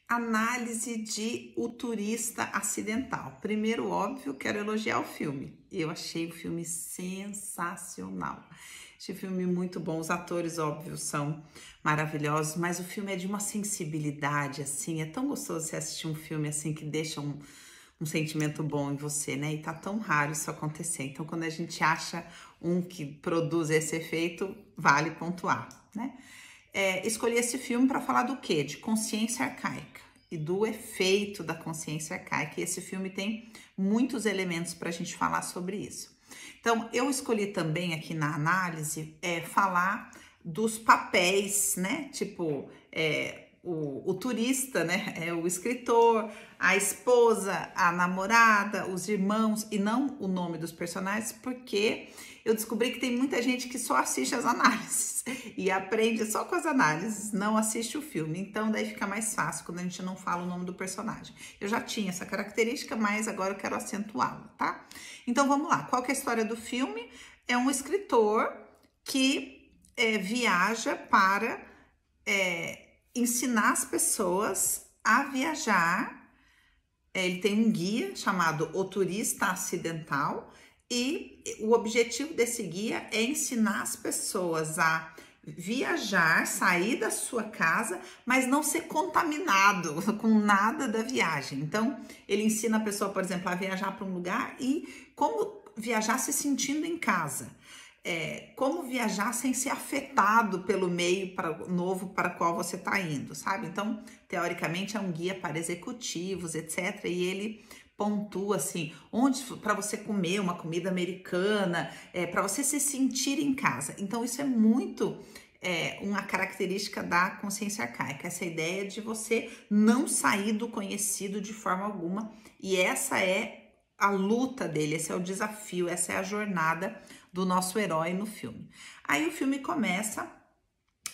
Análise de O Turista Acidental. Primeiro, óbvio, quero elogiar o filme. Eu achei o filme sensacional. Achei o filme muito bom. Os atores, óbvio, são maravilhosos, mas o filme é de uma sensibilidade, assim. É tão gostoso você assistir um filme, assim, que deixa um sentimento bom em você, né? E tá tão raro isso acontecer. Então, quando a gente acha um que produz esse efeito, vale pontuar, né? Escolhi esse filme para falar do quê? De consciência arcaica e do efeito da consciência arcaica. E esse filme tem muitos elementos para a gente falar sobre isso. Então, eu escolhi também aqui na análise falar dos papéis, né? Tipo, o turista, né? O escritor, a esposa, a namorada, os irmãos, e não o nome dos personagens, porque eu descobri que tem muita gente que só assiste as análises e aprende só com as análises, não assiste o filme. Então, daí fica mais fácil quando a gente não fala o nome do personagem. Eu já tinha essa característica, mas agora eu quero acentuá-la, tá? Então, vamos lá. Qual que é a história do filme? É um escritor que viaja para ensinar as pessoas a viajar. Ele tem um guia chamado O Turista Acidental e o objetivo desse guia é ensinar as pessoas a viajar, sair da sua casa, mas não ser contaminado com nada da viagem. Então, ele ensina a pessoa, por exemplo, a viajar para um lugar e como viajar se sentindo em casa. Como viajar sem ser afetado pelo meio novo para o qual você está indo, sabe? Então, teoricamente, é um guia para executivos, etc. E ele pontua assim, onde para você comer uma comida americana, para você se sentir em casa. Então, isso é muito uma característica da consciência arcaica, essa ideia de você não sair do conhecido de forma alguma. E essa é a luta dele, esse é o desafio, essa é a jornada do nosso herói no filme. Aí o filme começa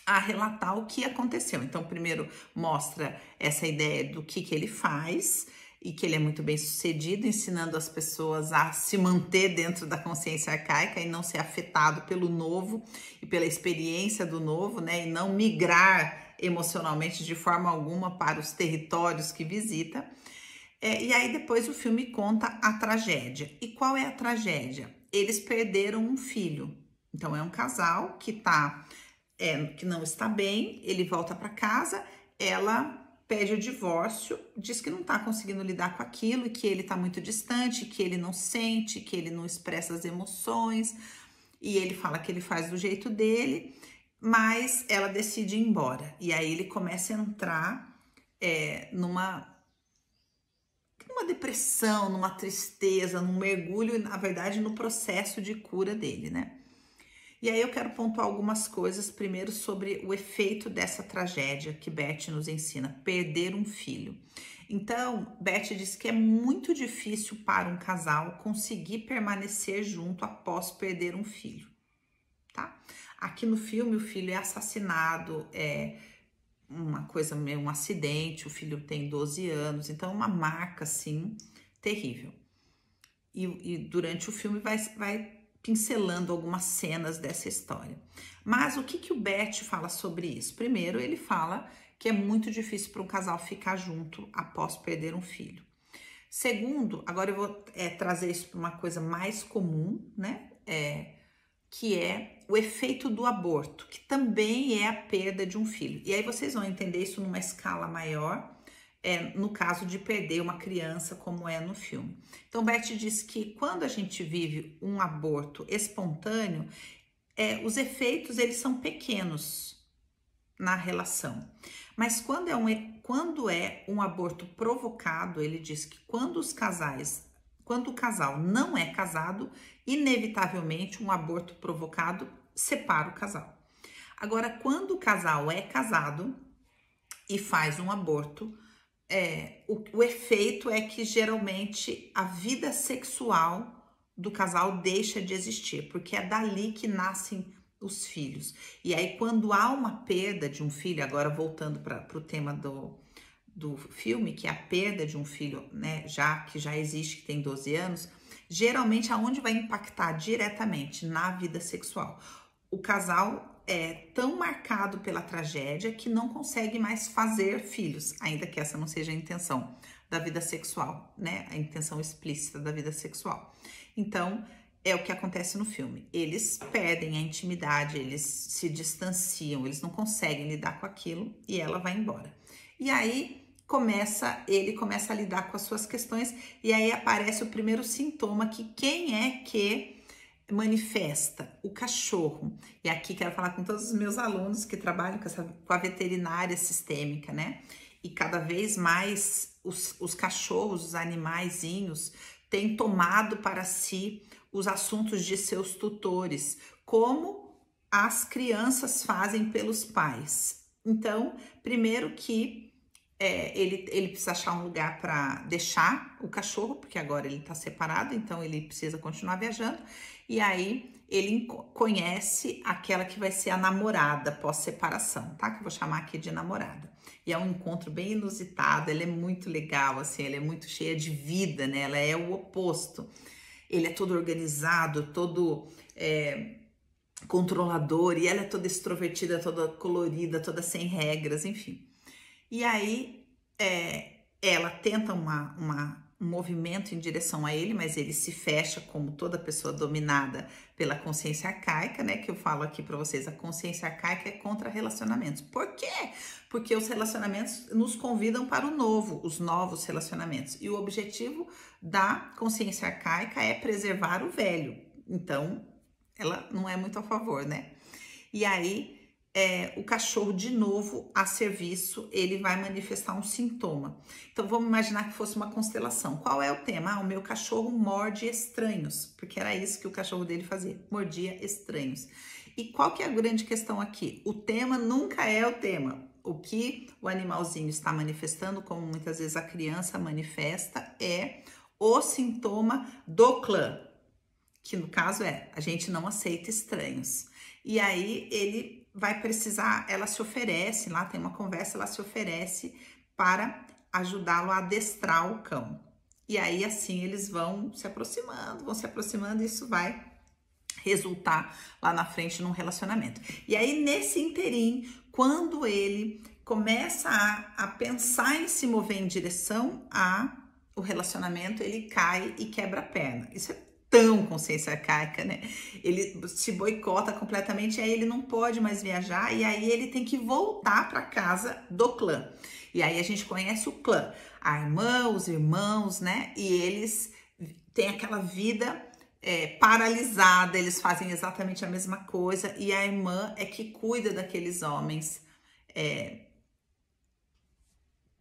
a relatar o que aconteceu. Então, primeiro mostra essa ideia do que ele faz e que ele é muito bem sucedido, ensinando as pessoas a se manter dentro da consciência arcaica e não ser afetado pelo novo e pela experiência do novo, né? E não migrar emocionalmente de forma alguma para os territórios que visita. E aí depois o filme conta a tragédia. E qual é a tragédia? Eles perderam um filho. Então é um casal que que não está bem, ele volta para casa, ela pede o divórcio, diz que não está conseguindo lidar com aquilo, que ele está muito distante, que ele não sente, que ele não expressa as emoções, e ele fala que ele faz do jeito dele, mas ela decide ir embora. E aí ele começa a entrar numa depressão, numa tristeza, num mergulho, na verdade, no processo de cura dele, né? E aí eu quero pontuar algumas coisas, primeiro sobre o efeito dessa tragédia que Beth nos ensina, perder um filho. Então, Beth diz que é muito difícil para um casal conseguir permanecer junto após perder um filho, tá? Aqui no filme, o filho é assassinado, uma coisa, um acidente, o filho tem 12 anos, então é uma marca, assim, terrível. E durante o filme vai pincelando algumas cenas dessa história. Mas o que o Bert fala sobre isso? Primeiro, ele fala que é muito difícil para um casal ficar junto após perder um filho. Segundo, agora eu vou trazer isso para uma coisa mais comum, né? Que é o efeito do aborto, que também é a perda de um filho. E aí vocês vão entender isso numa escala maior, no caso de perder uma criança, como é no filme. Então, Bert diz que quando a gente vive um aborto espontâneo, os efeitos eles são pequenos na relação. Mas quando é um aborto provocado, ele diz que quando o casal não é casado, inevitavelmente um aborto provocado separa o casal. Agora, quando o casal é casado e faz um aborto, o efeito é que geralmente a vida sexual do casal deixa de existir, porque é dali que nascem os filhos. E aí, quando há uma perda de um filho, agora voltando para o tema do filme, que é a perda de um filho, né, que já existe, que tem 12 anos, geralmente aonde vai impactar diretamente na vida sexual? O casal é tão marcado pela tragédia que não consegue mais fazer filhos, ainda que essa não seja a intenção da vida sexual, né? A intenção explícita da vida sexual. Então, é o que acontece no filme. Eles perdem a intimidade, eles se distanciam, eles não conseguem lidar com aquilo e ela vai embora. E aí ele começa a lidar com as suas questões e aí aparece o primeiro sintoma que quem é que manifesta? O cachorro. E aqui quero falar com todos os meus alunos que trabalham com a veterinária sistêmica, né? E cada vez mais os cachorros, os animaizinhos, têm tomado para si os assuntos de seus tutores, como as crianças fazem pelos pais. Então, primeiro que ele precisa achar um lugar para deixar o cachorro, porque agora ele está separado, então ele precisa continuar viajando. E aí ele conhece aquela que vai ser a namorada pós-separação, tá? Que eu vou chamar aqui de namorada. E é um encontro bem inusitado, ela é muito legal, assim, ela é muito cheia de vida, né? Ela é o oposto. Ele é todo organizado, todo controlador, e ela é toda extrovertida, toda colorida, toda sem regras, enfim. E aí ela tenta um movimento em direção a ele, mas ele se fecha como toda pessoa dominada pela consciência arcaica, né? Que eu falo aqui para vocês, a consciência arcaica é contra relacionamentos. Por quê? Porque os relacionamentos nos convidam para o novo, os novos relacionamentos. E o objetivo da consciência arcaica é preservar o velho. Então, ela não é muito a favor, né? E aí o cachorro, de novo, a serviço, ele vai manifestar um sintoma. Então, vamos imaginar que fosse uma constelação. Qual é o tema? O meu cachorro morde estranhos, porque era isso que o cachorro dele fazia, mordia estranhos. E qual que é a grande questão aqui? O tema nunca é o tema. O que o animalzinho está manifestando, como muitas vezes a criança manifesta, é o sintoma do clã, que no caso a gente não aceita estranhos. E aí ele vai precisar, ela se oferece, lá tem uma conversa, ela se oferece para ajudá-lo a adestrar o cão. E aí assim eles vão se aproximando e isso vai resultar lá na frente num relacionamento. E aí nesse interim, quando ele começa a pensar em se mover em direção ao relacionamento, ele cai e quebra a perna. Isso é tão consciência arcaica, né? Ele se boicota completamente, aí ele não pode mais viajar e aí ele tem que voltar para casa do clã. E aí a gente conhece o clã, a irmã, os irmãos, né? E eles têm aquela vida paralisada, eles fazem exatamente a mesma coisa e a irmã é que cuida daqueles homens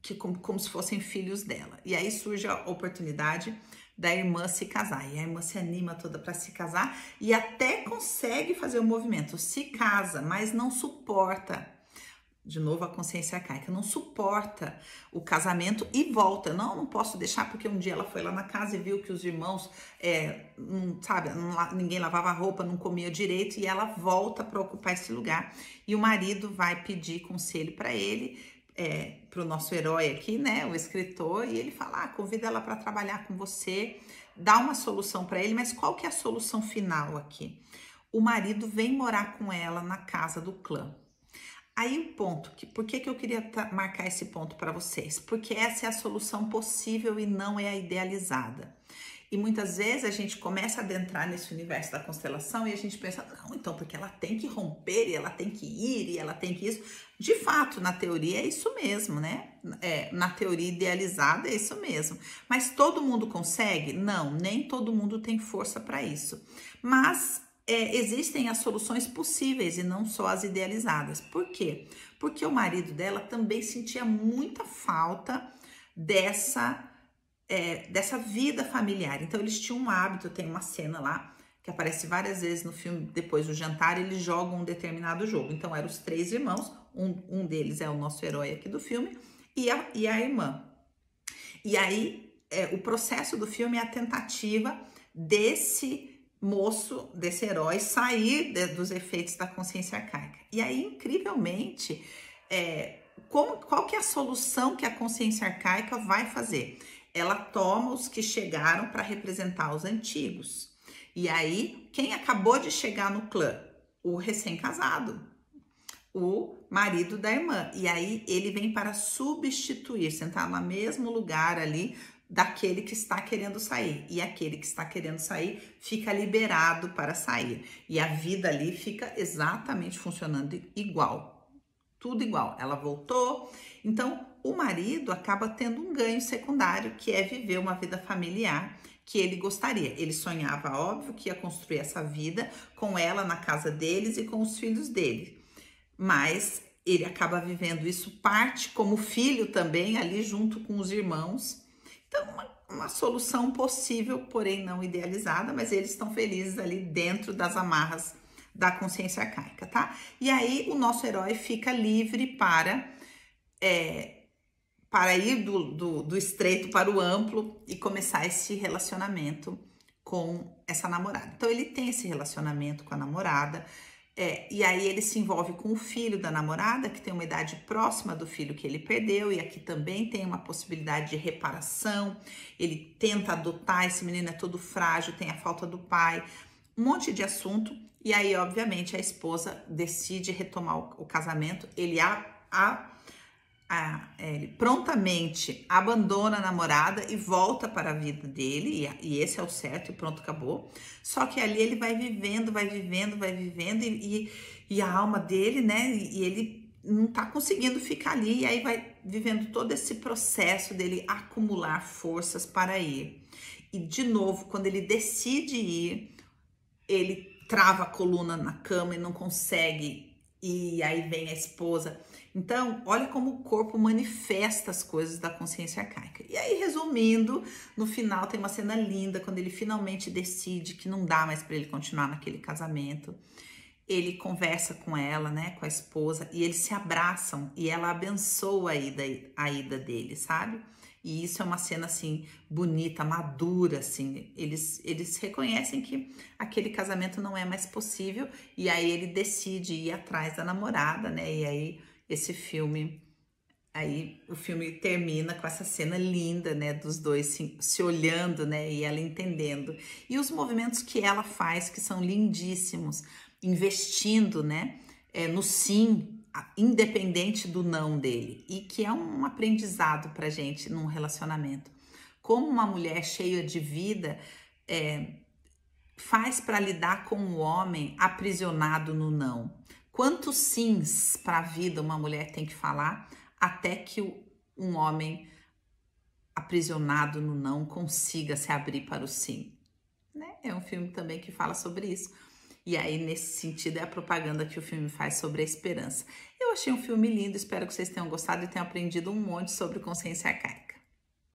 que como se fossem filhos dela. E aí surge a oportunidade da irmã se casar. E a irmã se anima toda para se casar e até consegue fazer o movimento. Se casa, mas não suporta. De novo, a consciência arcaica não suporta o casamento e volta. Não posso deixar, porque um dia ela foi lá na casa e viu que os irmãos, ninguém lavava roupa, não comia direito, e ela volta para ocupar esse lugar. E o marido vai pedir conselho para ele, para o nosso herói aqui, né, o escritor, e ele fala, convida ela para trabalhar com você, dá uma solução para ele, mas qual que é a solução final aqui? O marido vem morar com ela na casa do clã. Aí o ponto, por que eu queria marcar esse ponto para vocês? Porque essa é a solução possível e não é a idealizada. E muitas vezes a gente começa a adentrar nesse universo da constelação e a gente pensa, não, então, porque ela tem que romper, e ela tem que ir, e ela tem que isso. De fato, na teoria é isso mesmo, né? Na teoria idealizada é isso mesmo. Mas todo mundo consegue? Não, nem todo mundo tem força para isso. Mas existem as soluções possíveis e não só as idealizadas. Por quê? Porque o marido dela também sentia muita falta dessa vida familiar. Então eles tinham um hábito, tem uma cena lá que aparece várias vezes no filme, depois do jantar eles jogam um determinado jogo. Então eram os 3 irmãos, um deles é o nosso herói aqui do filme e a irmã. E aí o processo do filme é a tentativa desse moço, desse herói, sair dos efeitos da consciência arcaica. E aí, incrivelmente, qual que é a solução que a consciência arcaica vai fazer? Ela toma os que chegaram para representar os antigos. E aí, quem acabou de chegar no clã? O recém-casado. o marido da irmã. E aí ele vem para substituir, sentar no mesmo lugar ali daquele que está querendo sair. E aquele que está querendo sair fica liberado para sair. E a vida ali fica exatamente funcionando igual. Tudo igual. Ela voltou. Então, o marido acaba tendo um ganho secundário, que é viver uma vida familiar que ele gostaria. Ele sonhava, óbvio, que ia construir essa vida com ela na casa deles e com os filhos dele. Mas ele acaba vivendo isso parte como filho também ali junto com os irmãos. Então, uma solução possível, porém não idealizada, mas eles estão felizes ali dentro das amarras da consciência arcaica, tá? E aí o nosso herói fica livre para ir do estreito para o amplo e começar esse relacionamento com essa namorada. Então ele tem esse relacionamento com a namorada, e aí ele se envolve com o filho da namorada, que tem uma idade próxima do filho que ele perdeu, e aqui também tem uma possibilidade de reparação. Ele tenta adotar, esse menino é todo frágil, tem a falta do pai, um monte de assunto. E aí, obviamente, a esposa decide retomar o casamento. Ele ele prontamente abandona a namorada e volta para a vida dele, e esse é o certo, e pronto, acabou. Só que ali ele vai vivendo, e a alma dele, né, e ele não tá conseguindo ficar ali, e aí vai vivendo todo esse processo dele acumular forças para ir. E de novo, quando ele decide ir, ele trava a coluna na cama e não consegue, e aí vem a esposa. Então, olha como o corpo manifesta as coisas da consciência arcaica. E aí, resumindo, no final tem uma cena linda, quando ele finalmente decide que não dá mais para ele continuar naquele casamento. Ele conversa com ela, né, com a esposa, e eles se abraçam, e ela abençoa a ida dele, sabe? E isso é uma cena, assim, bonita, madura, assim. Eles reconhecem que aquele casamento não é mais possível, e aí ele decide ir atrás da namorada, né? E aí o filme termina com essa cena linda, né? Dos dois se olhando, né? E ela entendendo. E os movimentos que ela faz, que são lindíssimos, investindo, né? No sim, independente do não dele, e que é um aprendizado pra gente num relacionamento. Como uma mulher cheia de vida faz para lidar com um homem aprisionado no não. Quantos sims para a vida uma mulher tem que falar até que um homem aprisionado no não consiga se abrir para o sim, né? É um filme também que fala sobre isso. E aí, nesse sentido, é a propaganda que o filme faz sobre a esperança. Eu achei um filme lindo, espero que vocês tenham gostado e tenham aprendido um monte sobre consciência arcaica.